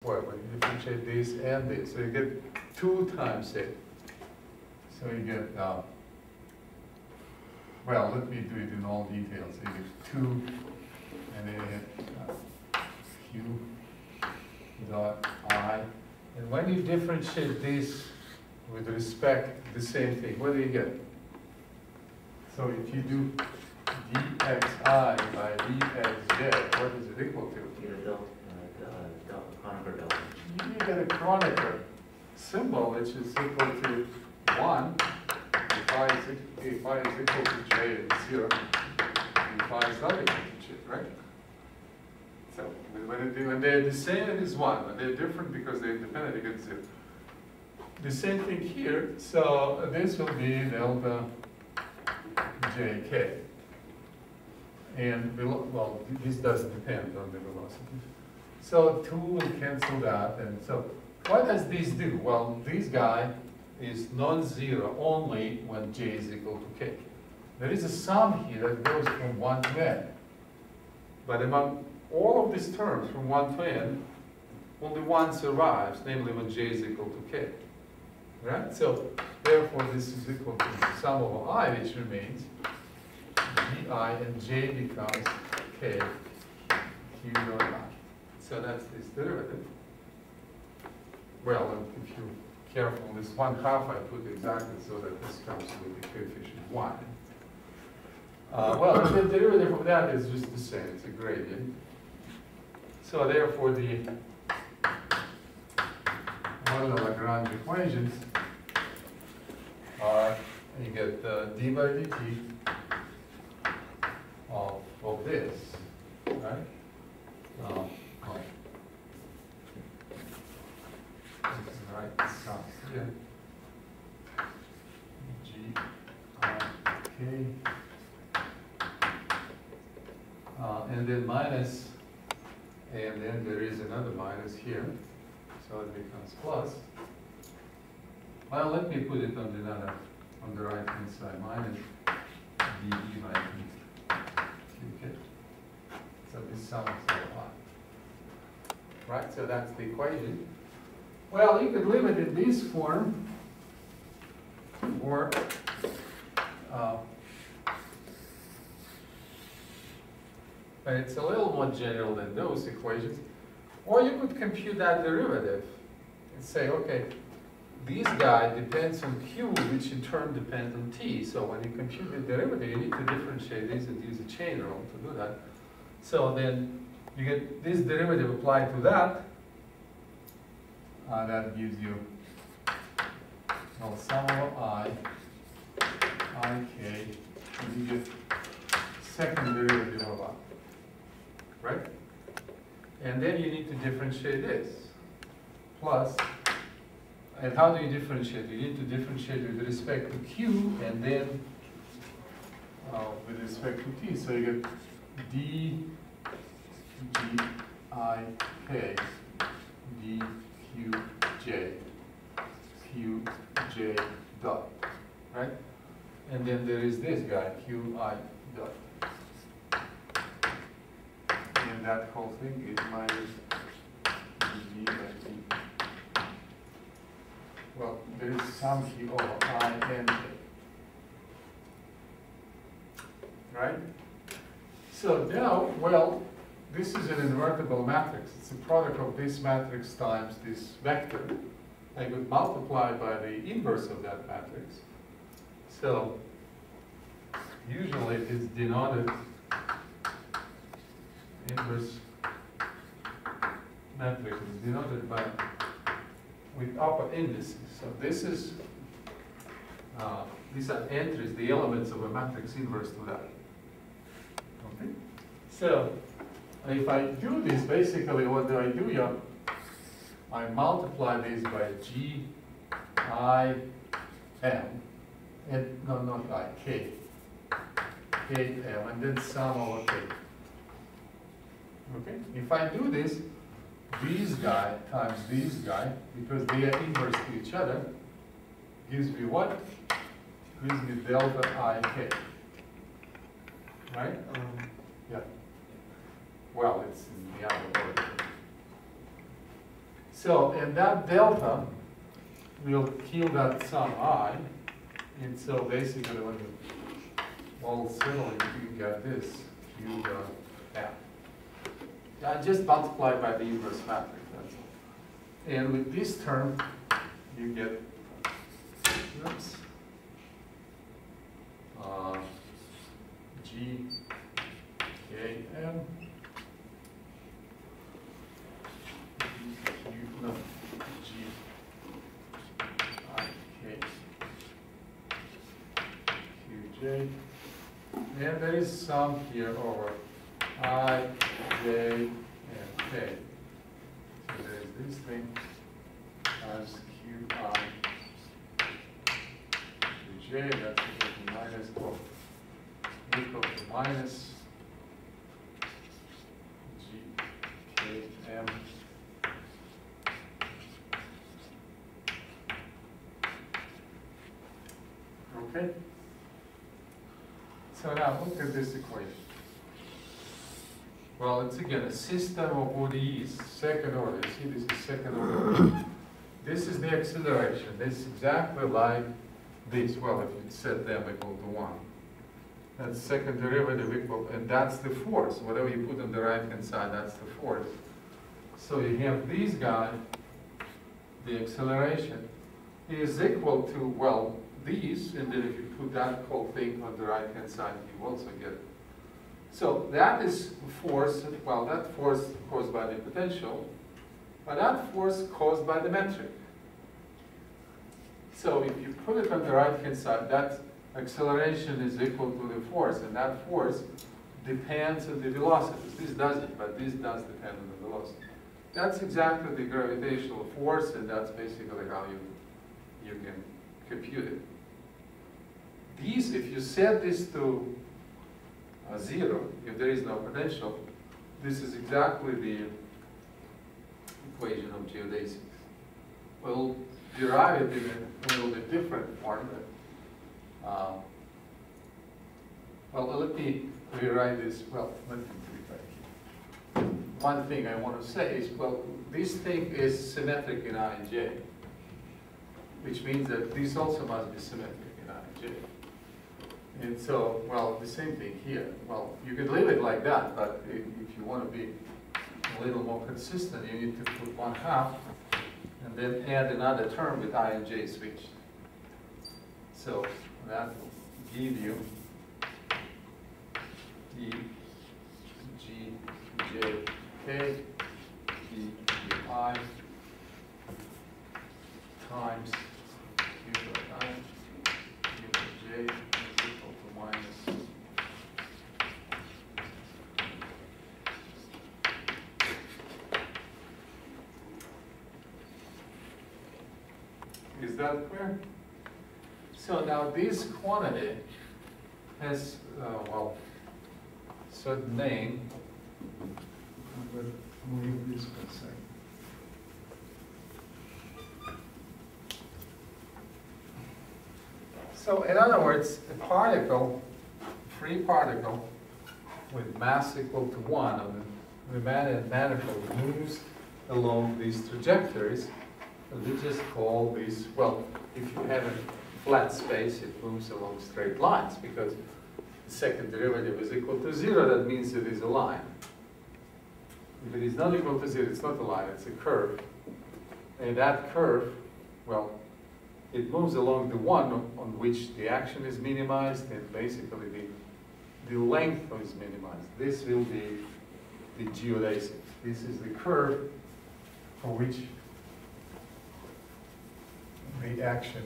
What, when you differentiate this and this, so you get 2 times it. So you get, well, let me do it in all details. So you get 2, and then you get q dot I. And when you differentiate this with respect to the same thing, what do you get? So if you do dxi by dxj, what is it equal to? You get a Kronecker symbol, which is equal to 1. If I is equal to j, it's 0. If I is not equal to j, right? So when they're the same, it is 1. When they're different because they're independent, you get 0. The same thing here. So this will be delta jk. And well, this doesn't depend on the velocity. So 2 will cancel that, and so what does this do? Well, this guy is non-zero only when j is equal to k. There is a sum here that goes from 1 to n. But among all of these terms from 1 to n, only one survives, namely when j is equal to k. Right? So therefore this is equal to the sum over I, which remains di, and j becomes k q dot I. So that's this derivative. Well, if you're careful, this 1/2 I put exactly so that this comes with the coefficient 1. Well, the derivative of that is just the same. It's a gradient. So therefore, the one of the Lagrange equations are, you get d by dt of this, right? Right, so here, g I k, and then minus, and then there is another minus here, so it becomes plus. Well, let me put it on the right hand side, minus dE by qk. So this sum is so high. Right, so that's the equation. Well, you could leave it in this form, or but it's a little more general than those equations. Or you could compute that derivative and say, okay, this guy depends on q, which in turn depends on t. So when you compute the derivative, you need to differentiate these and use a chain rule to do that. So then you get this derivative applied to that. That gives you, well, sum over ik, and you get second derivative of I, right? And then you need to differentiate this, plus, and how do you differentiate? You need to differentiate with respect to q, and then with respect to t. So you get d gik d qj dot, right? And then there is this guy, qi dot. And that whole thing is minus dg by d. Well, there is some q over I and k. Right? So now, well, this is an invertible matrix. It's a product of this matrix times this vector. I could multiply by the inverse of that matrix. So usually it is denoted, inverse matrix is denoted by with upper indices. So this is these are entries, the elements of a matrix inverse to that. Okay? So if I do this, basically what do I do here? I multiply this by g I m, and no, not I, k m, and then sum over k. Okay? If I do this, this guy times this guy, because they are inverse to each other, gives me what? Gives me delta I k. Right? Yeah. Well, it's in the other order. So, and that delta will kill that sum I, and so basically when you all settle it, you get this, you have. Yeah, just multiply by the inverse matrix, that's all. And with this term, you get, oops, G, K, M, no, G, I, K, Q, J, and there is some here over I, J, and K. So there is this thing as Qi, Qj, that's equal to minus, equal to minus GKM okay? So now look at this equation. Well, it's again a system of ODEs, second order. See, this is second order. This is the acceleration. This is exactly like this. Well, if you set them equal to 1. That's second derivative equal, and that's the force. Whatever you put on the right-hand side, that's the force. So you have these guys, the acceleration is equal to, well, these, and then if you put that whole thing on the right-hand side, you also get it. So that is force, well, that force caused by the potential, but that force caused by the metric. So if you put it on the right-hand side, that acceleration is equal to the force, and that force depends on the velocities. This doesn't, but this does depend on the velocity. That's exactly the gravitational force, and that's basically how you can compute it. These, if you set this to 0, if there is no potential, this is exactly the equation of geodesics. We'll derive it in a little bit different form, but well, let me rewrite this. Well, let me rewrite here. One thing I want to say is, well, this thing is symmetric in I and J, which means that this also must be symmetric in I and J. And so, well, the same thing here. Well, you could leave it like that, but if you want to be a little more consistent, you need to put 1/2 and then add another term with I and J switched. So that will give you E, G, J, K, E, I times Q dot I, Q dot J is equal to minus Is that clear? So now this quantity has, well, certain name. I'm going to move this for a second. So in other words, a particle, free particle, with mass equal to 1 of the manifold moves along these trajectories. And we just call these, well, if you have a flat space, it moves along straight lines because the second derivative is equal to 0, that means it is a line. If it is not equal to 0, it's not a line, it's a curve. And that curve, well, it moves along the one on which the action is minimized, and basically the length is minimized. This will be the geodesics. This is the curve for which the action